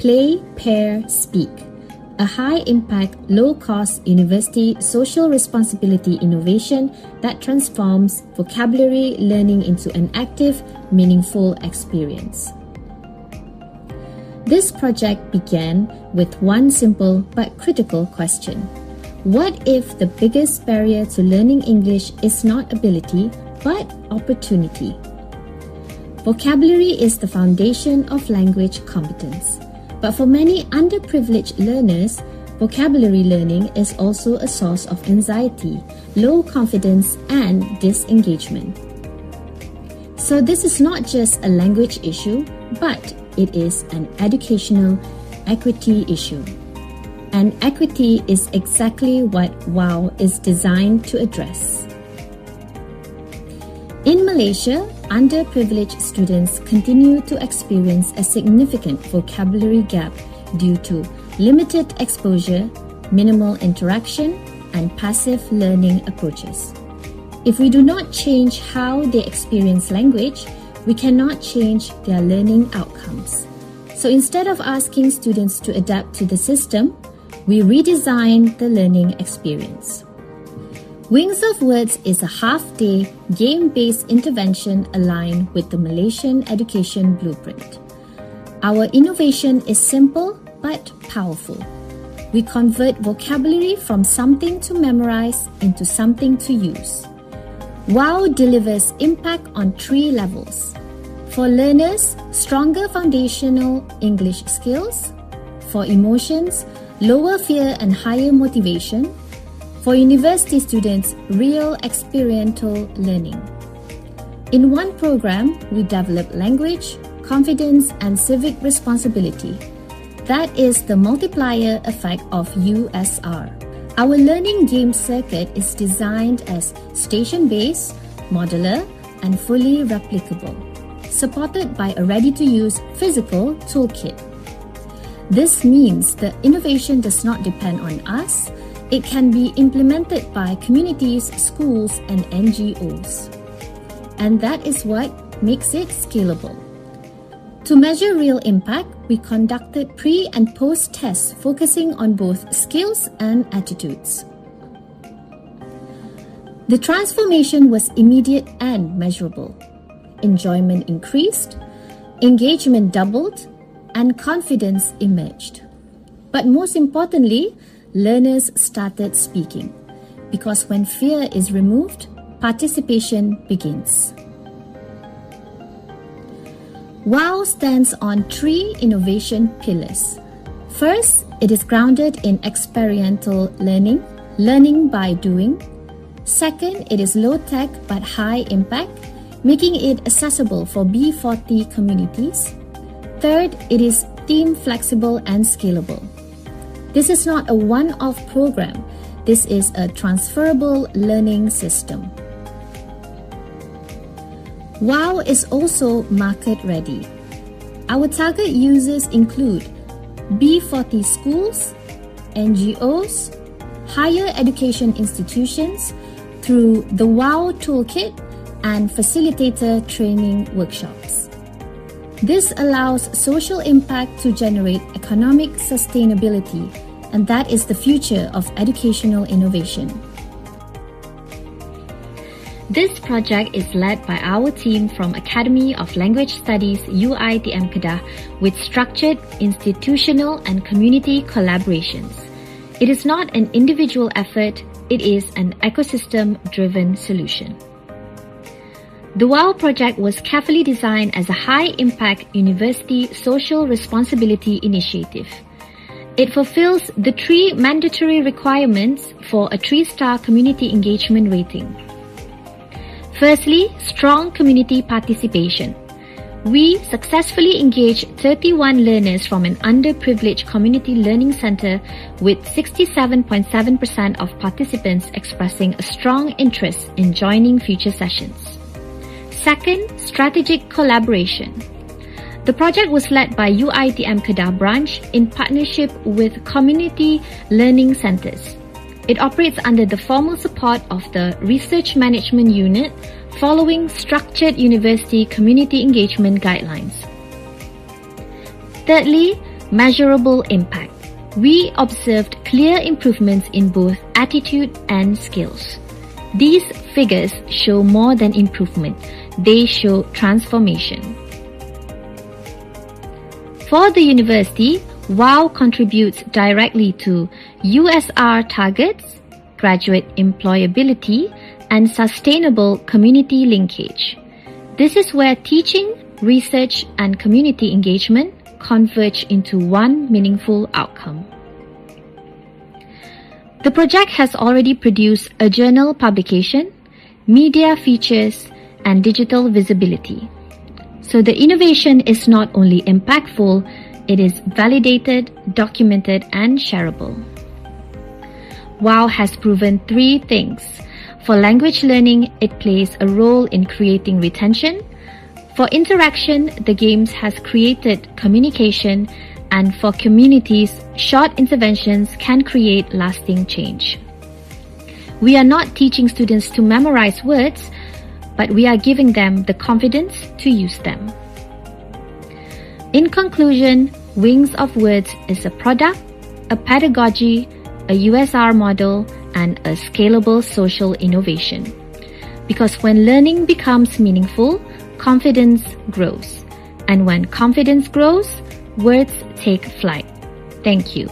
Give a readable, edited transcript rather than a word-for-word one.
Play, Pair, Speak, a high-impact, low-cost university social responsibility innovation that transforms vocabulary learning into an active, meaningful experience. This project began with one simple but critical question. What if the biggest barrier to learning English is not ability, but opportunity? Vocabulary is the foundation of language competence. But for many underprivileged learners, vocabulary learning is also a source of anxiety, low confidence, and disengagement. So this is not just a language issue, but it is an educational equity issue. And equity is exactly what WOW is designed to address. In Malaysia, underprivileged students continue to experience a significant vocabulary gap due to limited exposure, minimal interaction, and passive learning approaches. If we do not change how they experience language, we cannot change their learning outcomes. So instead of asking students to adapt to the system, we redesign the learning experience. Wings of Words is a half-day, game-based intervention aligned with the Malaysian Education Blueprint. Our innovation is simple but powerful. We convert vocabulary from something to memorize into something to use. WOW delivers impact on 3 levels. For learners, stronger foundational English skills. For emotions, lower fear and higher motivation. For university students, real experiential learning. In one program, we develop language, confidence, and civic responsibility. That is the multiplier effect of USR. Our learning game circuit is designed as station-based, modular, and fully replicable, supported by a ready-to-use physical toolkit. This means the innovation does not depend on us. It can be implemented by communities, schools, and NGOs. And that is what makes it scalable. To measure real impact, we conducted pre- and post-tests focusing on both skills and attitudes. The transformation was immediate and measurable. Enjoyment increased, engagement doubled, and confidence emerged. But most importantly, learners started speaking, because when fear is removed, participation begins. WOW stands on 3 innovation pillars. First, it is grounded in experiential learning, learning by doing. Second, it is low-tech but high impact, making it accessible for B40 communities. Third, it is theme flexible and scalable. This is not a one-off program. This is a transferable learning system. WOW is also market-ready. Our target users include B40 schools, NGOs, higher education institutions through the WOW Toolkit and facilitator training workshops. This allows social impact to generate economic sustainability, and that is the future of educational innovation. This project is led by our team from Academy of Language Studies IIEF Kedah with structured institutional and community collaborations. It is not an individual effort, it is an ecosystem-driven solution. The WOW project was carefully designed as a high-impact university social responsibility initiative. It fulfills the 3 mandatory requirements for a 3-star community engagement rating. Firstly, strong community participation. We successfully engaged 31 learners from an underprivileged community learning center with 67.7% of participants expressing a strong interest in joining future sessions. Second, strategic collaboration. The project was led by IIEF Kedah branch in partnership with community learning centers. It operates under the formal support of the Research Management Unit following structured university community engagement guidelines. Thirdly, measurable impact. We observed clear improvements in both attitude and skills. These figures show more than improvement, they show transformation. For the university, WOW contributes directly to USR targets, graduate employability, and sustainable community linkage. This is where teaching, research, and community engagement converge into one meaningful outcome. The project has already produced a journal publication, media features, and digital visibility. So the innovation is not only impactful, it is validated, documented, and shareable. WOW has proven 3 things. For language learning, it plays a role in creating retention. For interaction, the games has created communication, and for communities, short interventions can create lasting change. We are not teaching students to memorize words, but we are giving them the confidence to use them. In conclusion, Wings of Words is a product, a pedagogy, a USR model, and a scalable social innovation. Because when learning becomes meaningful, confidence grows. And when confidence grows, words take flight. Thank you.